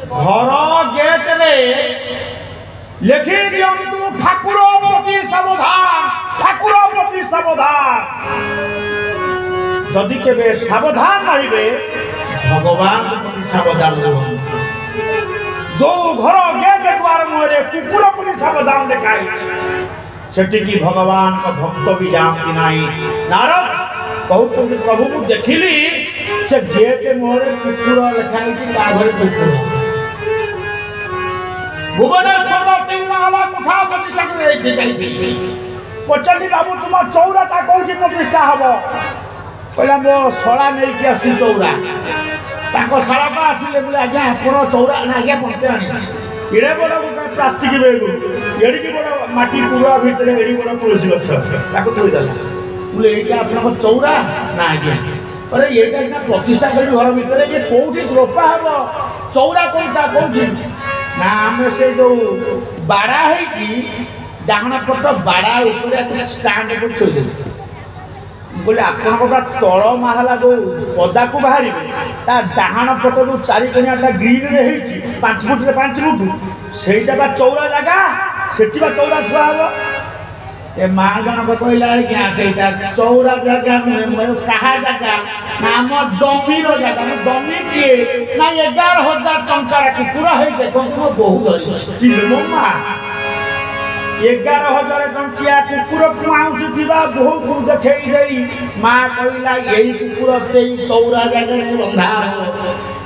घर गेट रे लिखि दियंतु ठाकुर प्रति सावधान, ठाकुर प्रति सावधान। जदि केबे सावधान रहिबे भगवान प्रति सावधान रहबे। जो घर गेट द्वार मुहरे कुकुर प्रति सावधान लिखाई सेठी की भगवान का भक्त भी जानती नहीं। नारद कहते प्रभु को देखिली से गेट मुहरे कुकुर लिखाई ता घरे कुकुर भुवनेश्वर तीनला कुठा प्रतिष्ठा करे दिखाई पचली बाबू तुम चौराटा कोठी प्रतिष्ठा हबो कहला मो सळा नै कि आसी चौरा ताको सळा पा आसीले बोले आज्ञा आपण चौरा ना आज्ञा पणते आनी एडे बड़ गोटा प्लास्टिक बैग एडी की बड़ माटी कुरुआ भितर एडी बड़ तुलसी गछ ताको थोई दला बोले एटा आपण चौरा ना आज्ञा अरे एटा ना प्रतिष्ठा करी घर भितर ये कोठी रोपा हबो चौरा कोठा कोठी ना आमे से जो बाड़ा है जी डाहना पट बाड़ा ऊपर स्टैंड को थोई दे बोले आपण को तळ माहला जो पदा को बाहरी ता डाहना पट जो चारि कोनियाटा ग्रिल रे हेची 5 फुट रे 5 फुट सेटा बा चौरा जगह सेठी बा चौरा थुआ हबो से मा जन को कहला कि सेटा चौरा जगह में कहा जगह नाम डमी रो जगह डमी के ना 11000 टंका कुकुर है देखो तुम बहुत धरी चिल मम्मा 11000 टंकिया कुकुर कुआउस थिबा बहुत देखई देई मां कहला यही कुकुर तेई चौरा जगह में बंधा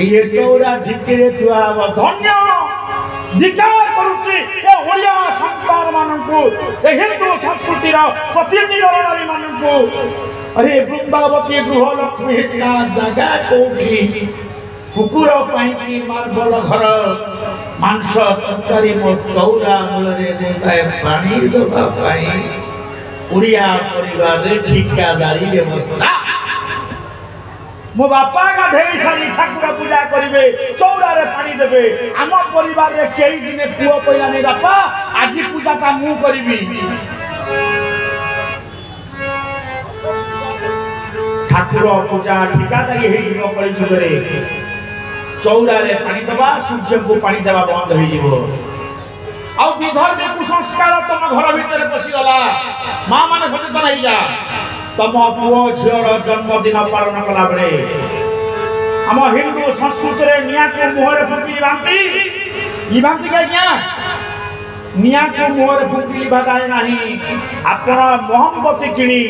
ये चौरा ढिकरे थुआ धन्य धिकार करूची ए ओडिया संस्कार माननको ए हिंदू संस्कृति रो प्रतिनिधि नारी माननको अरे वृंदावती गृह लक्ष्मी हिता जगह कोठी कुकुर पाई की मार्बल घर मांस तरकारी मो चौरा मूलरे गोटाए पानी दबा पाई ओडिया परिवार रे ठिकादारी व्यवस्था मो बापा गाधेई सारी ठाकुर पूजा करिवे चौरा रे पानी देबे आम परिवार रे केई दिने पुओ पइला नै बापा आजि पूजा ता मु करिवि ठाकुर पूजा ठिकादारी हेई जीव कଳି जुगरे चौरा रे पानी दबा सूर्य को पानी देबा बंद होई जीवो आ विधर्म कुसंस्कार तम घर भीतर पसी गला मां माने सचेतन होई जा तम पुओ झियर जन्मदिन पालन कला बेले आम हिंदू संस्कृति रे निया को मुहरे फुकी बांती क्या निया को मुहरे फुकी लिबादाय नाही आपण मोहब्बती किणी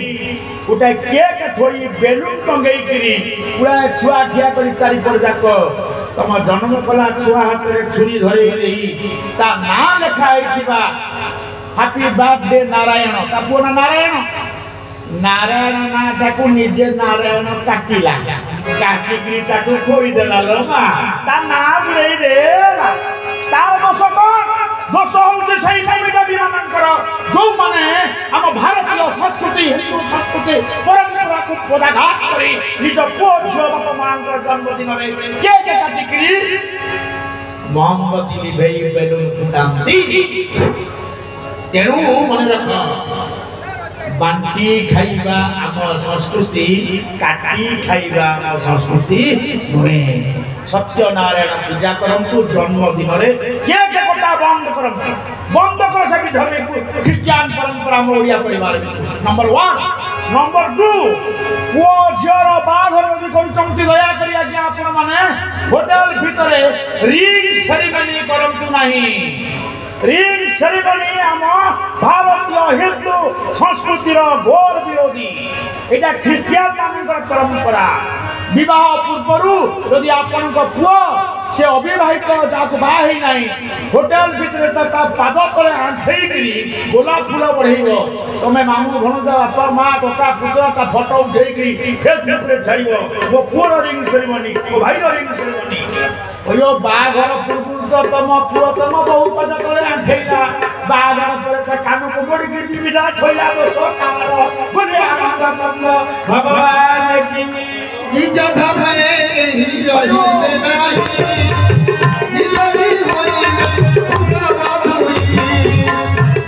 गोटे केक थोई बेलून टंगई किनी पूरा छुआ ठिया करी चारि पर जाक तम जन्म कला छुआ हाथ रे छुरी धरे देई ता ना लिखा आइथिबा हैप्पी बर्थडे नारायण ता पुना नारायण नारायण ना ताकू निजे नारायण काटिला काटिकी ताकू खोई देला लो मा ता ना बुड़े देला तार दोष होउचे सही कमिटी मानकर जो माने हम भारतीय संस्कृति हिंदू संस्कृति परंपरा को पदाघात करी निज पुओ झियो बाप मांकर जन्मदिन रे केक काटिकी मोहब्बती लिभई बेलून फुटांती तेणु मन रख बांटी खाइबा आम संस्कृति काटी खाइबा आम संस्कृति नुहे सत्यनारायण पूजा करंतु जन्मदिन रे केक कटा बंद करंतु बंद कर से धर्म ख्रिस्टियन परंपरा में ओडिया परिवार में नंबर 1 नंबर 2 पुओ झियर बाघर नदी करूचंती दया करी आज्ञा आपण माने होटल भितरे रिंग सेरेमनी करंतु नाही रिंग सेरेमनी आम भारतीय हिंदू संस्कृति घोर विरोधी एटा ख्रिस्टियन मानकर परंपरा विवाह पूर्व यदि आपण पुओ से अविवाहित जाको बा ही नहीं होटल भितर ता पाद तले आंठई करी गोलाप फूल बढ़ेइबो तमे मामू भणजा बापा मां कका पुतरा ता फोटो उठेई करी फेसबुक रे छाइबो मो पुओ रिंग सेरेमनी ओ भाई रिंग सेरेमनी ओयो बाघर पूर्व तो तम पुओ तम बहु पद तले आंठईला बाघर पर ता कान को मोड़ी के विदा छोइला दो सोकार बोले आनंद कंद भगवान की निज धर्मे ही रहिबे नाही निजरी होई पूरा बाबुई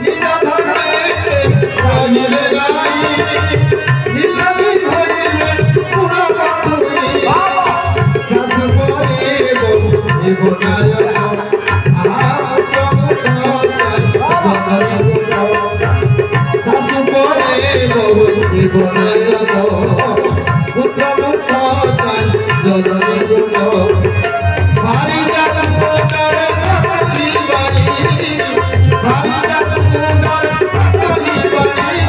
निज धर्मे रहिबे नाही निजरी होई पूरा बाबुई सास बोले बहु बोलाया পুত্র মুখ জননী সুখ ভারি জাতুনরে কাকলি বাড়ি ভারি জাতুনরে কাকলি বাড়ি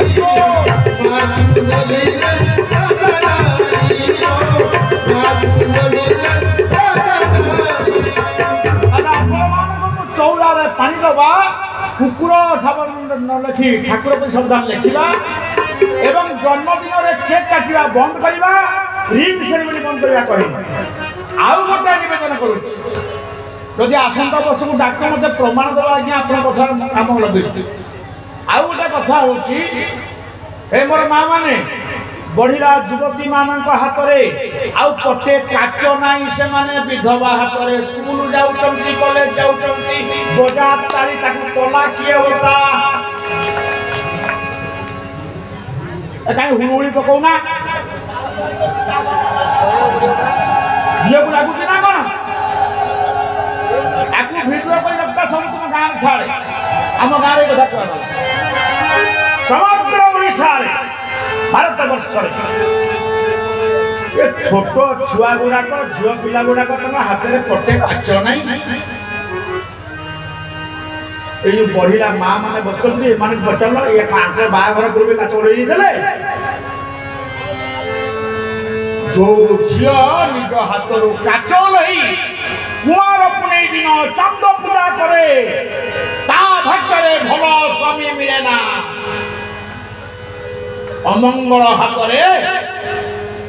মাতু বলিলে রাজারানী মাতু বলিলে রাজারানী আলা আপনাମାନଙ୍କୁ ଚଉରାରେ ପାଣି ଦେବା କୁକୁର ସାବନ ନ ଲେଖି ଠାକୁର ପାଇଁ ସାବଧାନ ଲେଖିବା ଏବଂ ଜନ୍ମଦିନରେ କେକ୍ କାଟିବା ବନ୍ଦ କରିବା ରିଙ୍ଗ ସେରିମନି ବନ୍ଦ କରିବା କହିବା ଆଉ ଗୋଟେ ନିବେଦନ କରୁଛି ଯଦି ଆସନ୍ତା ବର୍ଷକୁ ଡାକ ମୋତେ ପ୍ରମାଣ ଦେବା ଆଜ୍ଞା ଆପଣଙ୍କ କଥାର କାମ ଲଗେଇଛି ଆଉ ଗୋଟେ କଥା ହେଉଛି ଏ ମୋର ମା ମାନେ ବଢ଼ିଲା ଯୁବତୀ ମାନଙ୍କ ହାତରେ ଆଉ ପଟେ କାଚ ନାହିଁ ସେମାନେ ବିଧବା ହାତରେ ସ୍କୁଲ ଯାଉଛନ୍ତି କଲେଜ ଯାଉଛନ୍ତି ବଜାର ତାଳି ତାକୁ କଲା କିଏ ବତା କାହିଁ ହୁଳୁହୁଳି ପକଉନା ଝିଅକୁ ଲାଗୁଛି ନା କଣ ଆକୁ ଭିଡ଼ିଓ କରି ରଖିବା ସବୁ ତୁମ ଗାଁରେ ଛାଡ଼େ ଆମ ଗାଁରେ କଥା କୁହାଗଲା ସମଗ୍ର ଓଡ଼ିଶାରେ ଭାରତ ବର୍ଷରେ ଏ ଛୋଟ ଛୁଆ ଗୁଡ଼ାକ ଝିଅ ପିଲା ଗୁଡ଼ାକ ତାଙ୍କ ହାତରେ ପଟେ କାଚ ନାହିଁ এই যে বহিলা মা মানে বসଛନ୍ତି ଏମାନଙ୍କୁ ପଚାରିଲ ଏ ଆଙ୍କ ବାହାଘର ପୂର୍ବେ କାଚ ଉଡ଼େଇ ଦେଇଥିଲେ ଯୋଉ ଝିଅ ନିଜ ହାତରୁ କାଚ ଓହ୍ଲେଇ କୁଆଁର ପୁନେଇ ଦିନ ଚାନ୍ଦ ପୂଜା କରେ ତା ଭାଗ୍ୟରେ ଭଲ ସ୍ୱାମୀ ମିଳେ ନା ଅମଙ୍ଗଳ ହାତରେ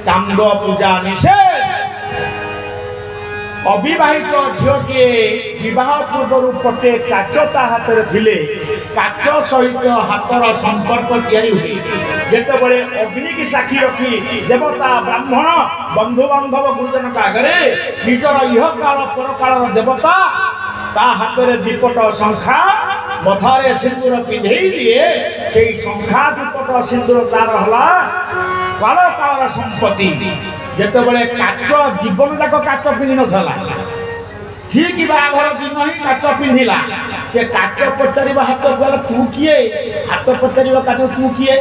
ଚାନ୍ଦ ପୂଜା ନିଷେଧ ଅବିବାହିତ ଝିଅଟିଏ ବିବାହ ପୂର୍ବରୁ ପଟେ କାଚ ତା ହାତରେ ଥିଲେ କାଚ ସହିତ ହାତର ସମ୍ପର୍କ ତିଆରି ହୁଏ ଯେତେବେଳେ ଅଗ୍ନିକି ସାକ୍ଷୀ ରଖି ଦେବତା ବ୍ରାହ୍ମଣ ବନ୍ଧୁବାନ୍ଧବ ଗୁରୁଜନଙ୍କ ଆଗରେ ନିଜର ଇହକାଳ ପରକାଳର ଦେବତା ତା ହାତରେ ଦିପଟ ଶଙ୍ଖା ମଥାରେ ସିନ୍ଦୁର ପିନ୍ଧେଇ ଦିଏ ସେଇ ଶଙ୍ଖା ଦିପଟ ସିନ୍ଦୁର ତାର ହେଲା କାଳକାଳର ସମ୍ପତ୍ତି ଯେତେବେଳେ କାଚ ଜୀବନ ଯାକ କାଚ ପିନ୍ଧି ନଥିଲା ଠିକ ବାହାଘର ଦିନ ହିଁ କାଚ ପିନ୍ଧିଲା ସେ କାଚ ପଚାରିବ ହାତ ଗଲା ତୁ କିଏ ହାତ ପଚାରିବ କାଚ ତୁ କିଏ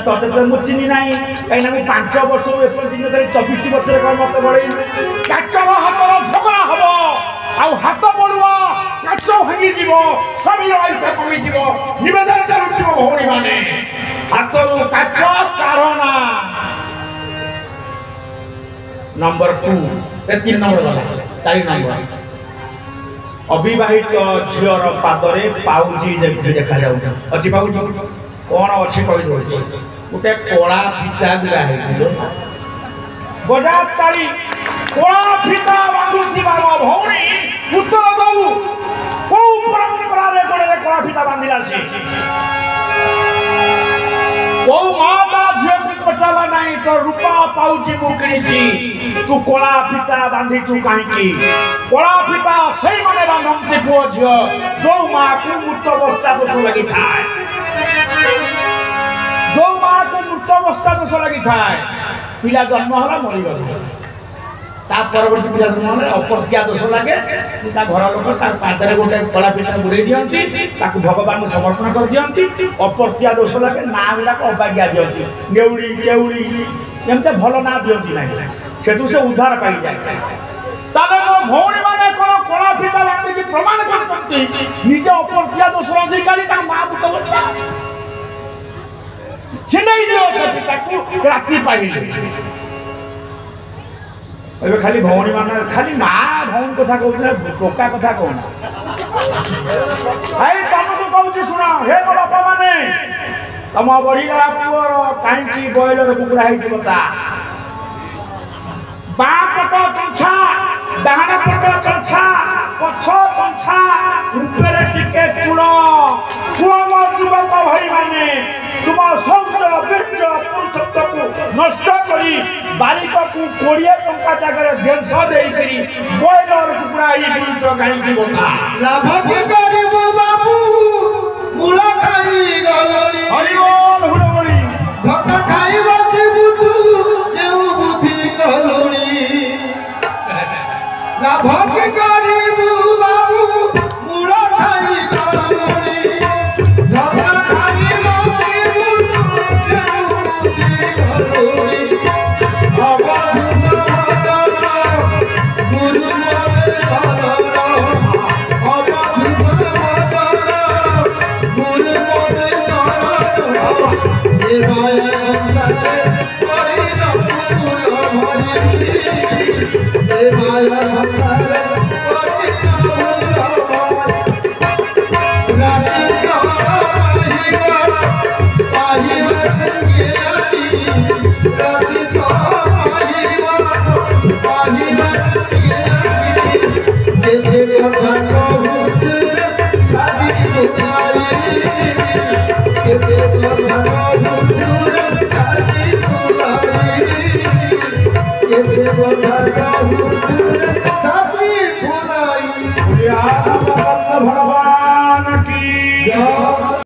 ତତେ ତ ମୁଁ ଚିହ୍ନି ନାହିଁ କାହିଁକିନା ମୁଁ 5 ବର୍ଷରୁ ଏପର୍ଯ୍ୟନ୍ତ 24 ବର୍ଷରେ କଣ ମତେ ବଳେଇନି କାଚର ହାତର ଝଗଡ଼ା ହବ ଆଉ ହାତ ବଢୁଆ କାଚ ଭାଙ୍ଗିଯିବ ସ୍ୱାମୀର ଆୟୁଷ କମିଯିବ ନିବେଦନ କରୁଥିବ ଭଉଣୀ ମାନେ ହାତରୁ କାଚ କାଢ଼ନା नंबर 2 3 नंबर वाला 4 नंबर अविवाहित झीर पादरे पाउजी देखा जाऊ अच्छी पाउजी कौन अच्छी कही दो गोटे कला फीता गुड़ा है बजार ताली कला फीता बांधुथिबा भौणी उत्तर दऊ को परंपरा रे गोड़े कला फीता बांधिला से को माता झील को पचाला नहीं तो रूपा पाउची मुकड़ी तू कला फीता बांधी तू कहीं कला फीता सही माने बांधमती पुओ झील जो माँ को मृत्यावस्था दोष लगी थाए जो माँ को मृत्यावस्था दोष लगी थाए पिला जन्म होला मरी गला ता परवर्ती पिला जन्म होला अपर्त्या दोष लगे ता घर लोक ता पादरे गोटे कला फीता बुड़े दियंती ताकू भगवान को समर्पण कर दियंती अपर्त्या दोष लगे ना गुड़ा अबाज्ञा दियंती नेउड़ी केउड़ी एमते भलो ना दियंती नाही सेतु से उद्धार पाई जाए ताले मो भौणी माने कोन कला फीता बांधी की प्रमाण करतंती निजे अपर्त्या दोष अधिकारी ता मां भूत बच्चा छिनै दियो से ताकू रात्रि पाइले ଏବେ ଖାଲି ଭଉଣୀ ମାନେ ଖାଲି ମା ଭଉଣୀ କଥା କହୁଥିଲେ ଟୋକା କଥା କହୁନା ଭାଇ ତମକୁ କହୁଛି ଶୁଣ ହେ ମୋ ବାପା ମାନେ ତମ ବଢିଲା ପୁଅର କାହିଁକି ବଏଲର କୁକୁଡ଼ା ହେଇଯିବ ତା ବାଁ ପଟ ଚଞ୍ଛା ଡାହାଣ ପଟ ଚଞ୍ଛା ପଛ ଚଞ୍ଛା ଉପରେ ଟିକେ ଚୂଳ ପୁଅ ମୋ ଯୁବକ ଭାଇ ମାନେ तुम शौच बीज पुरुषत्व को नष्ट करी बालिक को 20 टंका जगह 150 देकरी बॉयलर कुकुड़ा ही बुलुच कहीं बोला लाभ के गरीब बाबू मुला खाई गलनी हरि बोल हुडोली धक्का खाई बसी बुद्धू जेउ बुद्धि कलुनी लाभ के गरीब बाबू मुला खाई गलनी धक्का खाई बसी बुद्धू जेउ बुद्धि মায়া সংসারে করি না ভুলবাই রাতে তো পাহিবা জ্ঞানী রাতে তো পাহিবা জ্ঞানী কেতে কথা কহুছ ছাড়ি ভুলাই কেতে কথা কহুছ ছাড়ি ভুলাই কেতে কথা কহুছ ছাড়ি ভুলাই भगवान की জয়।